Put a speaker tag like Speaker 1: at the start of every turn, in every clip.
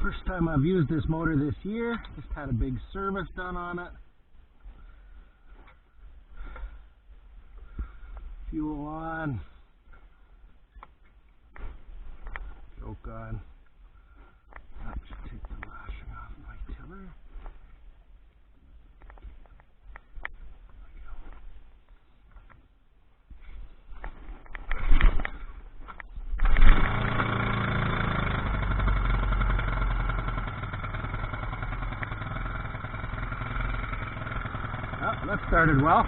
Speaker 1: First time I've used this motor this year. Just had a big service done on it. Fuel on. Choke on. That should take the lashing off my tiller. Oh, that started well.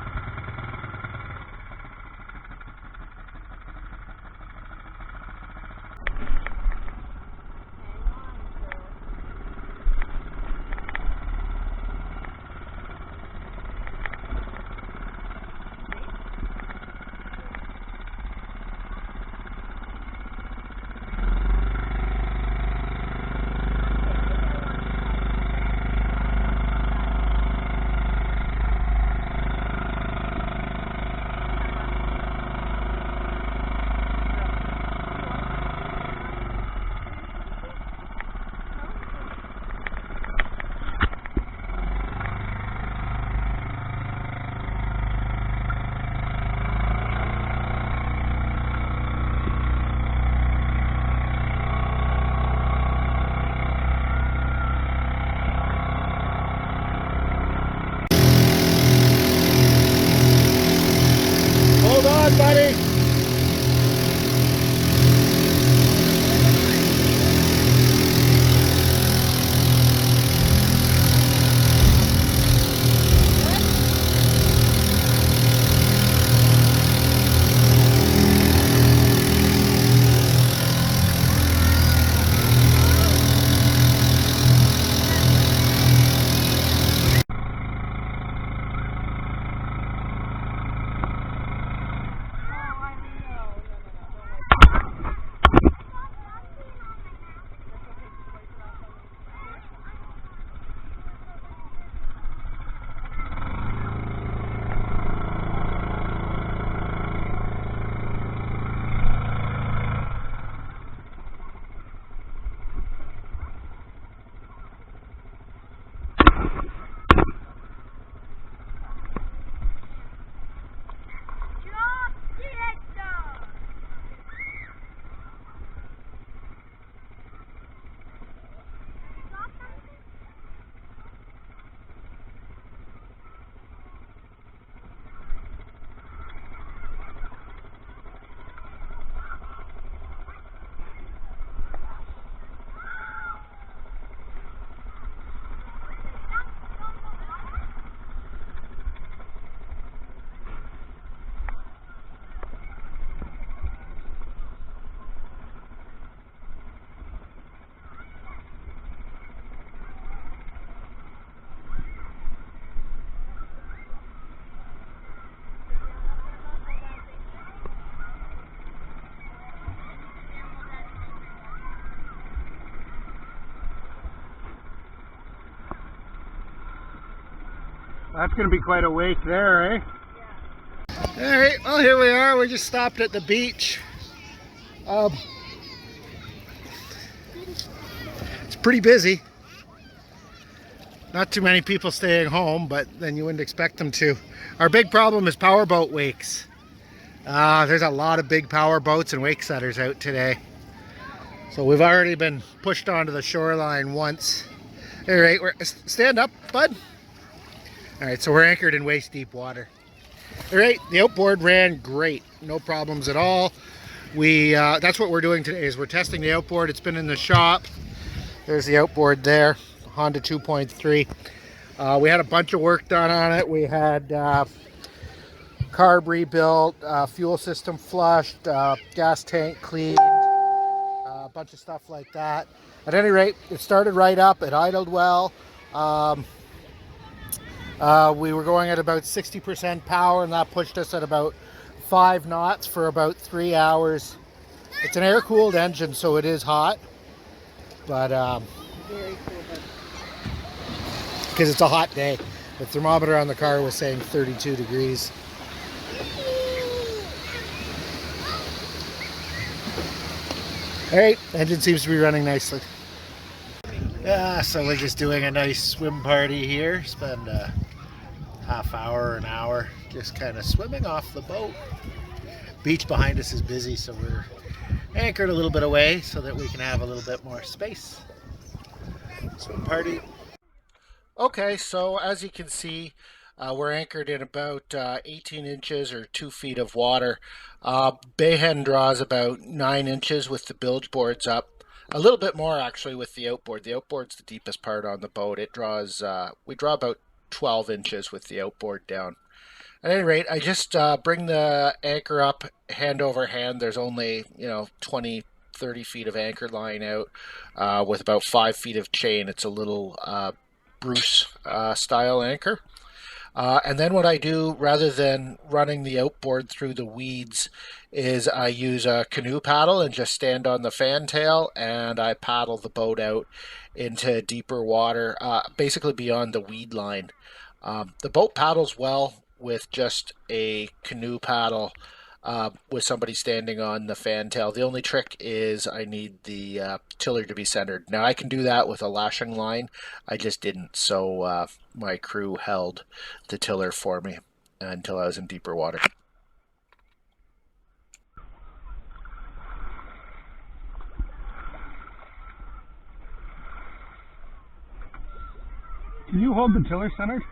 Speaker 1: Hold on, buddy. That's going to be quite a wake there, eh? Yeah. Alright, well here we are. We just stopped at the beach. It's pretty busy. Not too many people staying home, but then you wouldn't expect them to. Our big problem is powerboat wakes. There's a lot of big power boats and wake setters out today. So we've already been pushed onto the shoreline once. Alright, stand up, bud. Alright, so we're anchored in waist deep water. Alright, the outboard ran great. No problems at all. That's what we're doing today, is we're testing the outboard. It's been in the shop. There's the outboard there, Honda 2.3. We had a bunch of work done on it. We had carb rebuilt, fuel system flushed, gas tank cleaned, a bunch of stuff like that. At any rate, it started right up. It idled well. We were going at about 60% power, and that pushed us at about 5 knots for about 3 hours. It's an air-cooled engine, so it is hot, but
Speaker 2: Very cool.
Speaker 1: because it's a hot day. The thermometer on the car was saying 32 degrees. All right, engine seems to be running nicely. Yeah, so we're just doing a nice swim party here. Spend a half hour, an hour, just kind of swimming off the boat. Beach behind us is busy, so we're anchored a little bit away so that we can have a little bit more space. Swim party. Okay, so as you can see, we're anchored in about 18 inches or 2 feet of water. Bayhen draws about 9 inches with the bilge boards up. A little bit more actually with the outboard. The outboard's the deepest part on the boat. It draws, we draw about 12 inches with the outboard down. At any rate, I just bring the anchor up hand over hand. There's only, 20, 30 feet of anchor line out with about 5 feet of chain. It's a little Bruce style anchor. And then what I do, rather than running the outboard through the weeds, is I use a canoe paddle and just stand on the fantail, and I paddle the boat out into deeper water, basically beyond the weed line. The boat paddles well with just a canoe paddle with somebody standing on the fantail. The only trick is I need the tiller to be centered. Now I can do that with a lashing line. I just didn't, so my crew held the tiller for me until I was in deeper water.
Speaker 2: Can you hold the tiller centered?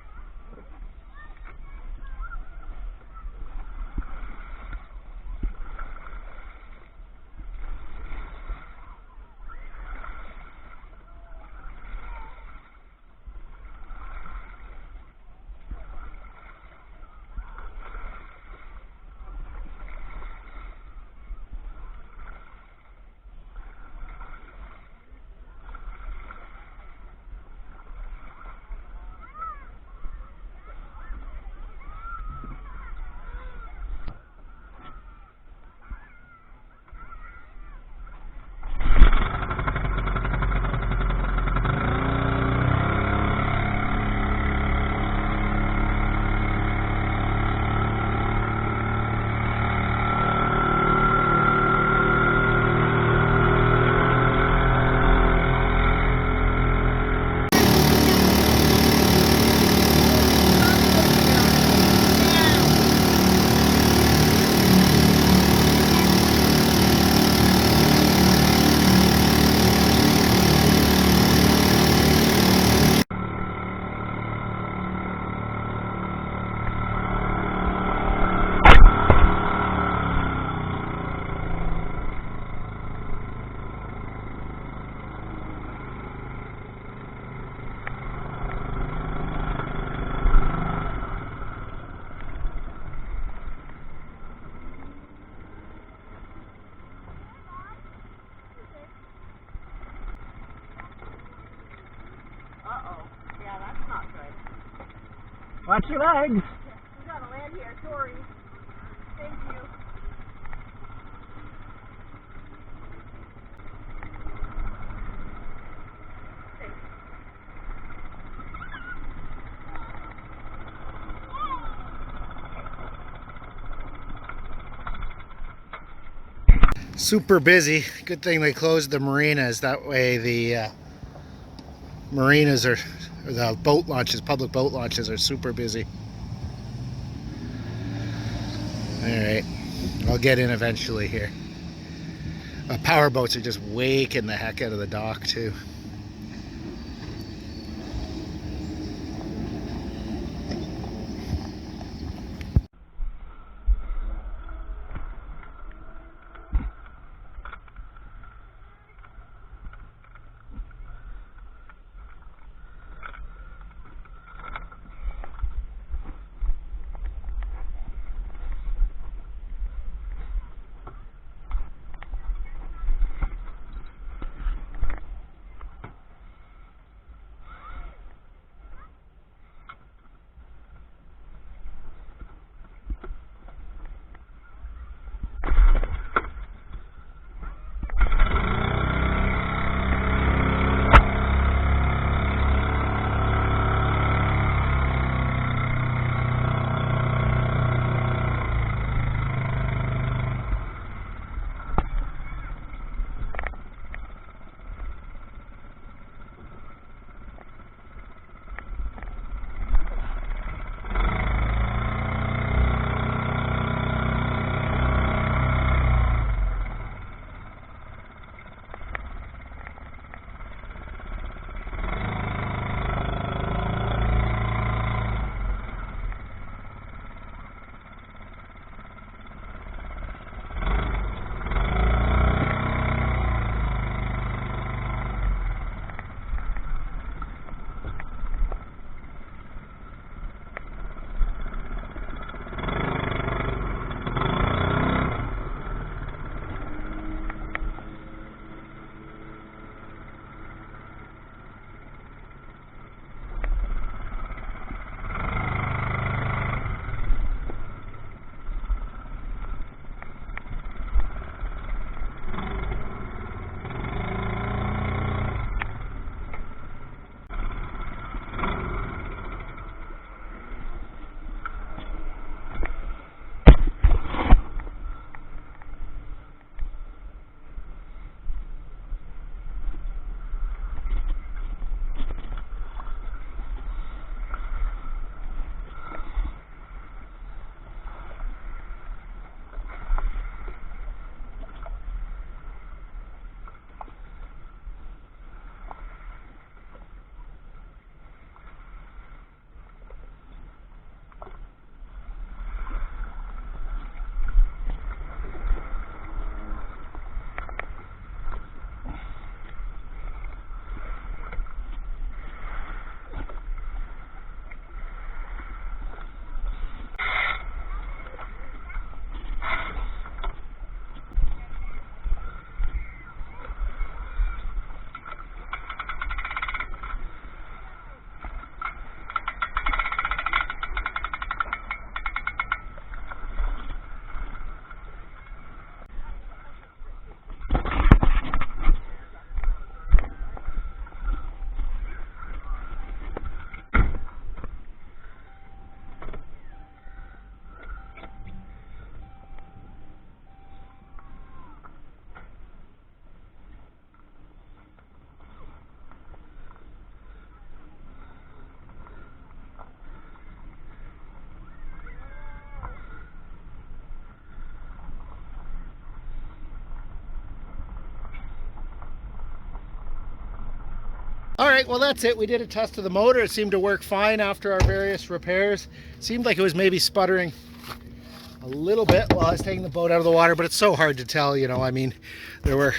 Speaker 3: Uh-oh. Yeah, that's not good.
Speaker 2: Watch your legs.
Speaker 3: We gotta land here. Sorry. Thank you.
Speaker 1: Super busy. Good thing they closed the marinas. That way the marinas or the boat launches, public boat launches, are super busy. Alright, I'll get in eventually here. Power boats are just waking the heck out of the dock too. All right, well, that's it. We did a test of the motor. It seemed to work fine after our various repairs. Seemed like it was maybe sputtering a little bit while I was taking the boat out of the water, but it's so hard to tell, you know. I mean, there were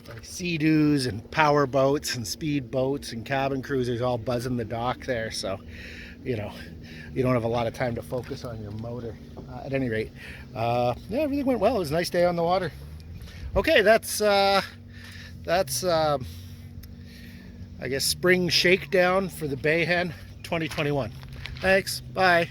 Speaker 1: like Sea-Doos and power boats and speed boats and cabin cruisers all buzzing the dock there, so, you know, you don't have a lot of time to focus on your motor. At any rate, yeah, everything went well. It was a nice day on the water. Okay, that's I guess spring shakedown for the Bayhen 2021. Thanks. Bye.